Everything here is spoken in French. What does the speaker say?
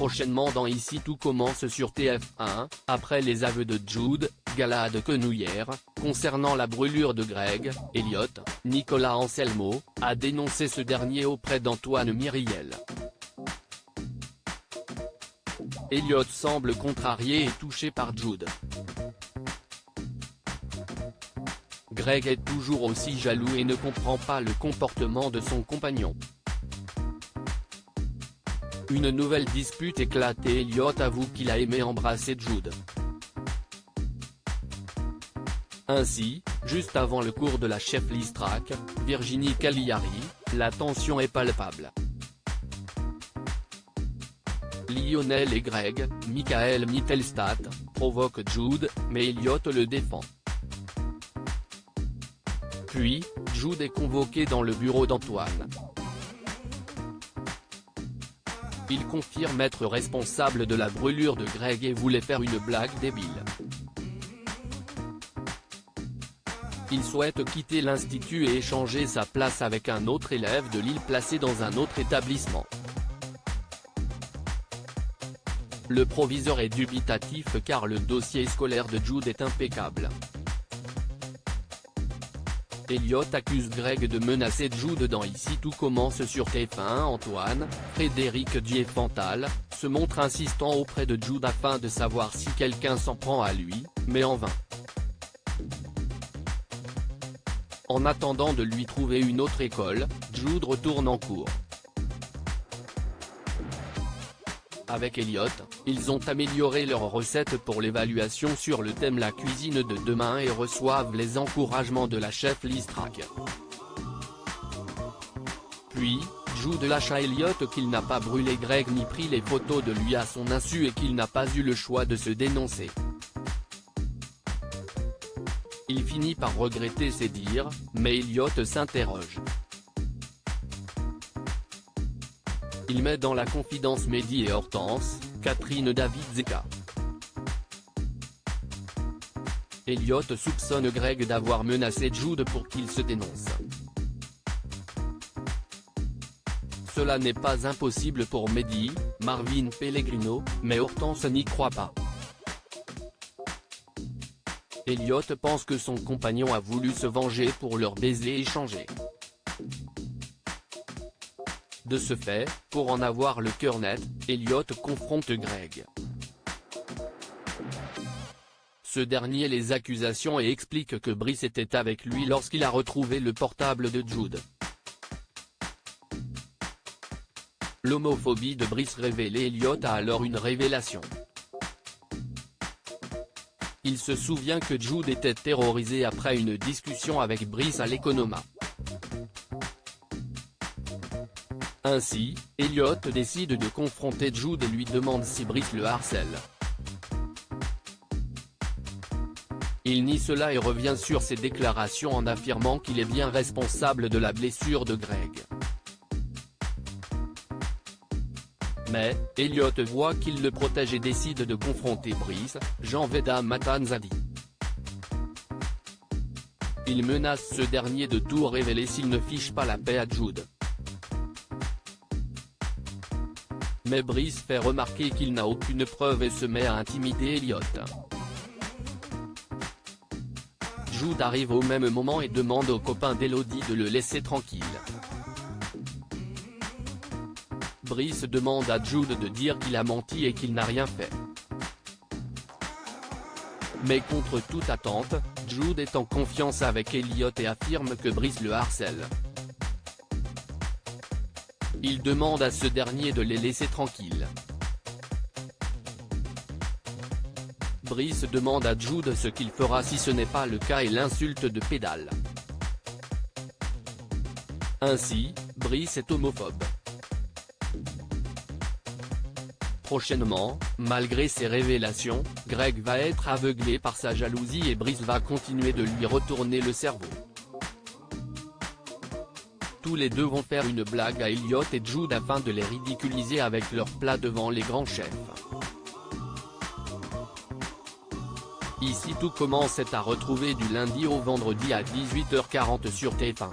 Prochainement dans Ici tout commence sur TF1, après les aveux de Jude, Galaad Quenouillère, concernant la brûlure de Greg, Elliot, Nicolas Anselmo, a dénoncé ce dernier auprès d'Antoine Myriel. Elliot semble contrarié et touché par Jude. Greg est toujours aussi jaloux et ne comprend pas le comportement de son compagnon. Une nouvelle dispute éclate et Elliot avoue qu'il a aimé embrasser Jude. Ainsi, juste avant le cours de la chef Listrac, Virginie Cagliari, la tension est palpable. Lionel et Greg, Michael Mittelstadt, provoquent Jude, mais Elliot le défend. Puis, Jude est convoqué dans le bureau d'Antoine. Il confirme être responsable de la brûlure de Greg et voulait faire une blague débile. Il souhaite quitter l'institut et échanger sa place avec un autre élève de Lille placé dans un autre établissement. Le proviseur est dubitatif car le dossier scolaire de Jude est impeccable. Elliot accuse Greg de menacer Jude dans Ici tout commence sur TF1. Antoine, Frédéric Diefenthal, se montre insistant auprès de Jude afin de savoir si quelqu'un s'en prend à lui, mais en vain. En attendant de lui trouver une autre école, Jude retourne en cours. Avec Elliot, ils ont amélioré leur recette pour l'évaluation sur le thème La cuisine de demain et reçoivent les encouragements de la chef Listrac. Puis, Jude lâche à Elliot qu'il n'a pas brûlé Greg ni pris les photos de lui à son insu et qu'il n'a pas eu le choix de se dénoncer. Il finit par regretter ses dires, mais Elliot s'interroge. Il met dans la confidence Mehdi et Hortense, Catherine David Zeka. Elliot soupçonne Greg d'avoir menacé Jude pour qu'il se dénonce. Cela n'est pas impossible pour Mehdi, Marvin Pellegrino, mais Hortense n'y croit pas. Elliot pense que son compagnon a voulu se venger pour leur baiser échangé. De ce fait, pour en avoir le cœur net, Elliot confronte Greg. Ce dernier les accusations et explique que Brice était avec lui lorsqu'il a retrouvé le portable de Jude. L'homophobie de Brice révélée. Elliot a alors une révélation. Il se souvient que Jude était terrorisé après une discussion avec Brice à l'Economa. Ainsi, Elliot décide de confronter Jude et lui demande si Brice le harcèle. Il nie cela et revient sur ses déclarations en affirmant qu'il est bien responsable de la blessure de Greg. Mais, Elliot voit qu'il le protège et décide de confronter Brice, Jean Veda Matanzadi. Il menace ce dernier de tout révéler s'il ne fiche pas la paix à Jude. Mais Brice fait remarquer qu'il n'a aucune preuve et se met à intimider Elliot. Jude arrive au même moment et demande au copain d'Elodie de le laisser tranquille. Brice demande à Jude de dire qu'il a menti et qu'il n'a rien fait. Mais contre toute attente, Jude est en confiance avec Elliot et affirme que Brice le harcèle. Il demande à ce dernier de les laisser tranquilles. Brice demande à Jude ce qu'il fera si ce n'est pas le cas et l'insulte de pédale. Ainsi, Brice est homophobe. Prochainement, malgré ces révélations, Greg va être aveuglé par sa jalousie et Brice va continuer de lui retourner le cerveau. Tous les deux vont faire une blague à Elliot et Jude afin de les ridiculiser avec leur plat devant les grands chefs. Ici tout commence est à retrouver du lundi au vendredi à 18h40 sur TF1.